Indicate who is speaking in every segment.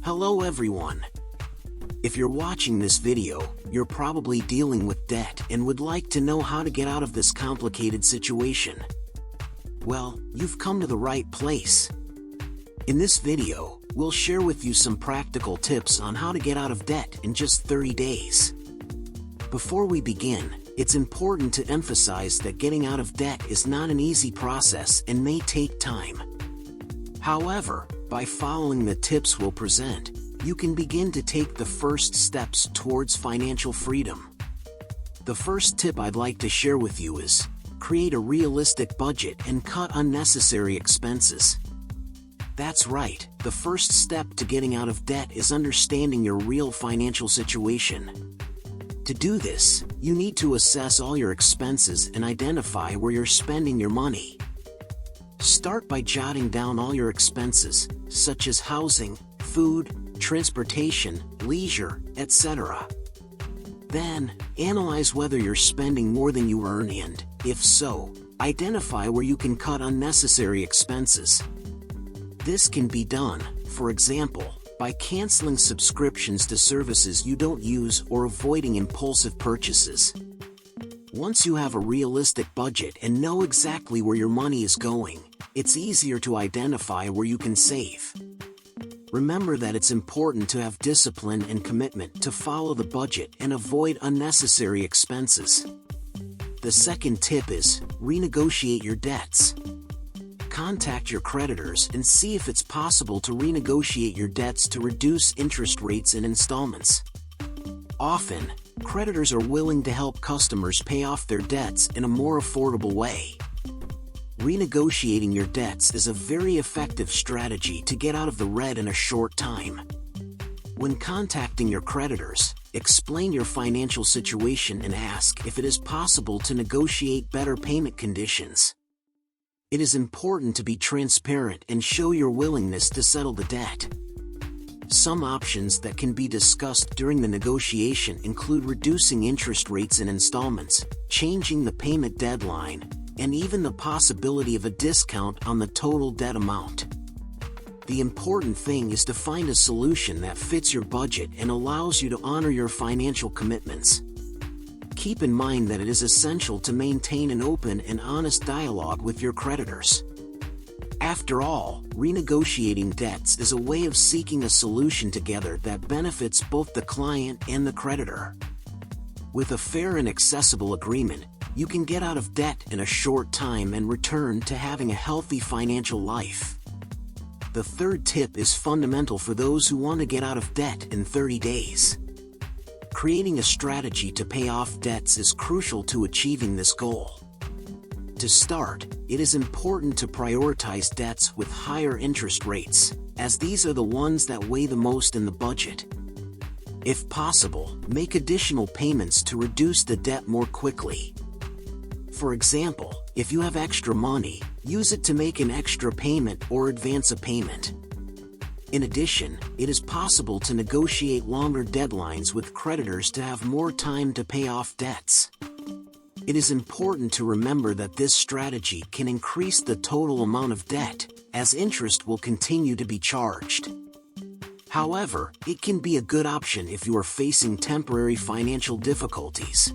Speaker 1: Hello everyone. If you're watching this video, you're probably dealing with debt and would like to know how to get out of this complicated situation. Well, you've come to the right place. In this video, we'll share with you some practical tips on how to get out of debt in just 30 days. Before we begin, it's important to emphasize that getting out of debt is not an easy process and may take time. However, by following the tips we'll present, you can begin to take the first steps towards financial freedom. The first tip I'd like to share with you is, create a realistic budget and cut unnecessary expenses. That's right, the first step to getting out of debt is understanding your real financial situation. To do this, you need to assess all your expenses and identify where you're spending your money. Start by jotting down all your expenses, such as housing, food, transportation, leisure, etc. Then, analyze whether you're spending more than you earn and, if so, identify where you can cut unnecessary expenses. This can be done, for example, by canceling subscriptions to services you don't use or avoiding impulsive purchases. Once you have a realistic budget and know exactly where your money is going, it's easier to identify where you can save. Remember that it's important to have discipline and commitment to follow the budget and avoid unnecessary expenses. The second tip is, renegotiate your debts. Contact your creditors and see if it's possible to renegotiate your debts to reduce interest rates and installments. Often, creditors are willing to help customers pay off their debts in a more affordable way. Renegotiating your debts is a very effective strategy to get out of the red in a short time. When contacting your creditors, explain your financial situation and ask if it is possible to negotiate better payment conditions. It is important to be transparent and show your willingness to settle the debt. Some options that can be discussed during the negotiation include reducing interest rates and installments, changing the payment deadline, and even the possibility of a discount on the total debt amount. The important thing is to find a solution that fits your budget and allows you to honor your financial commitments. Keep in mind that it is essential to maintain an open and honest dialogue with your creditors. After all, renegotiating debts is a way of seeking a solution together that benefits both the client and the creditor. With a fair and accessible agreement, you can get out of debt in a short time and return to having a healthy financial life. The third tip is fundamental for those who want to get out of debt in 30 days. Creating a strategy to pay off debts is crucial to achieving this goal. To start, it is important to prioritize debts with higher interest rates, as these are the ones that weigh the most in the budget. If possible, make additional payments to reduce the debt more quickly. For example, if you have extra money, use it to make an extra payment or advance a payment. In addition, it is possible to negotiate longer deadlines with creditors to have more time to pay off debts. It is important to remember that this strategy can increase the total amount of debt, as interest will continue to be charged. However, it can be a good option if you are facing temporary financial difficulties.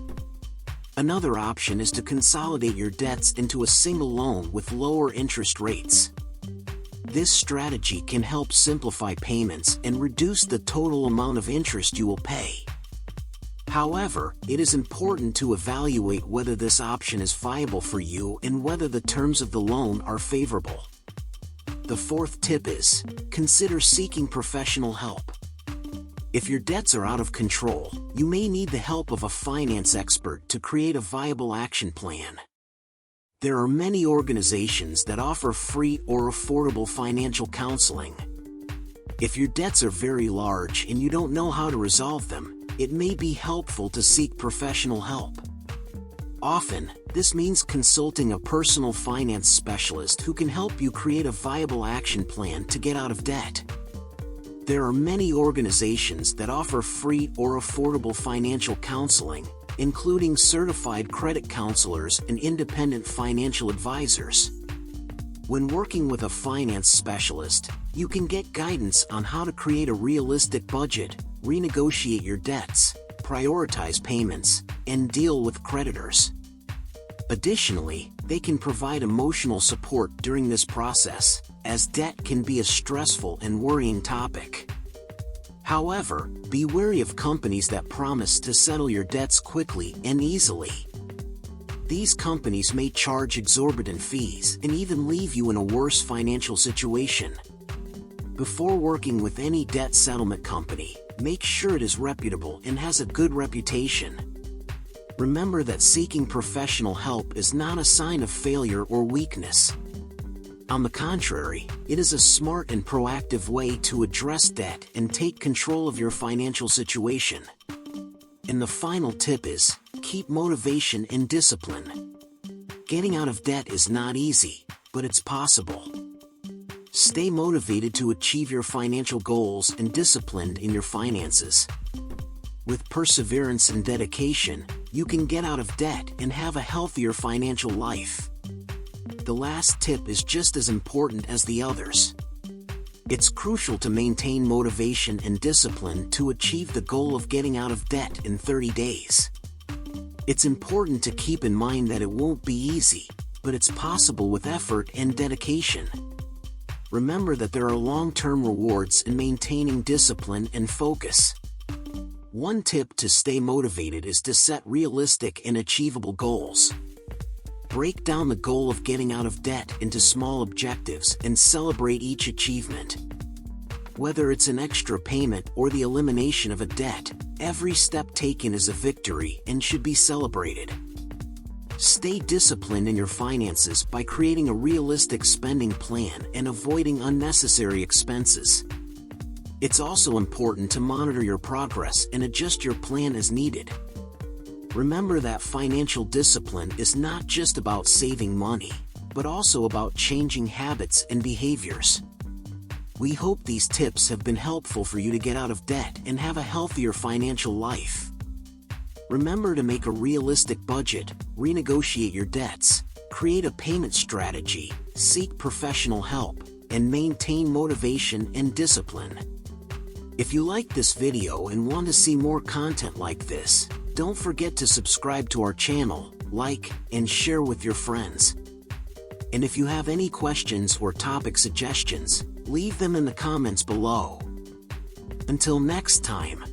Speaker 1: Another option is to consolidate your debts into a single loan with lower interest rates. This strategy can help simplify payments and reduce the total amount of interest you will pay. However, it is important to evaluate whether this option is viable for you and whether the terms of the loan are favorable. The fourth tip is, consider seeking professional help. If your debts are out of control, you may need the help of a finance expert to create a viable action plan. There are many organizations that offer free or affordable financial counseling. If your debts are very large and you don't know how to resolve them, it may be helpful to seek professional help. Often, this means consulting a personal finance specialist who can help you create a viable action plan to get out of debt. There are many organizations that offer free or affordable financial counseling, including certified credit counselors and independent financial advisors. When working with a finance specialist, you can get guidance on how to create a realistic budget, renegotiate your debts, prioritize payments, and deal with creditors. Additionally, they can provide emotional support during this process, as debt can be a stressful and worrying topic. However, be wary of companies that promise to settle your debts quickly and easily. These companies may charge exorbitant fees and even leave you in a worse financial situation. Before working with any debt settlement company, make sure it is reputable and has a good reputation. Remember that seeking professional help is not a sign of failure or weakness. On the contrary, it is a smart and proactive way to address debt and take control of your financial situation. And the final tip is, keep motivation and discipline. Getting out of debt is not easy, but it's possible. Stay motivated to achieve your financial goals and disciplined in your finances. With perseverance and dedication, you can get out of debt and have a healthier financial life. The last tip is just as important as the others. It's crucial to maintain motivation and discipline to achieve the goal of getting out of debt in 30 days. It's important to keep in mind that it won't be easy, but it's possible with effort and dedication. Remember that there are long-term rewards in maintaining discipline and focus. One tip to stay motivated is to set realistic and achievable goals. Break down the goal of getting out of debt into small objectives and celebrate each achievement. Whether it's an extra payment or the elimination of a debt, every step taken is a victory and should be celebrated. Stay disciplined in your finances by creating a realistic spending plan and avoiding unnecessary expenses. It's also important to monitor your progress and adjust your plan as needed. Remember that financial discipline is not just about saving money, but also about changing habits and behaviors. We hope these tips have been helpful for you to get out of debt and have a healthier financial life. Remember to make a realistic budget, renegotiate your debts, create a payment strategy, seek professional help, and maintain motivation and discipline. If you like this video and want to see more content like this, don't forget to subscribe to our channel, like, and share with your friends. And if you have any questions or topic suggestions, leave them in the comments below. Until next time.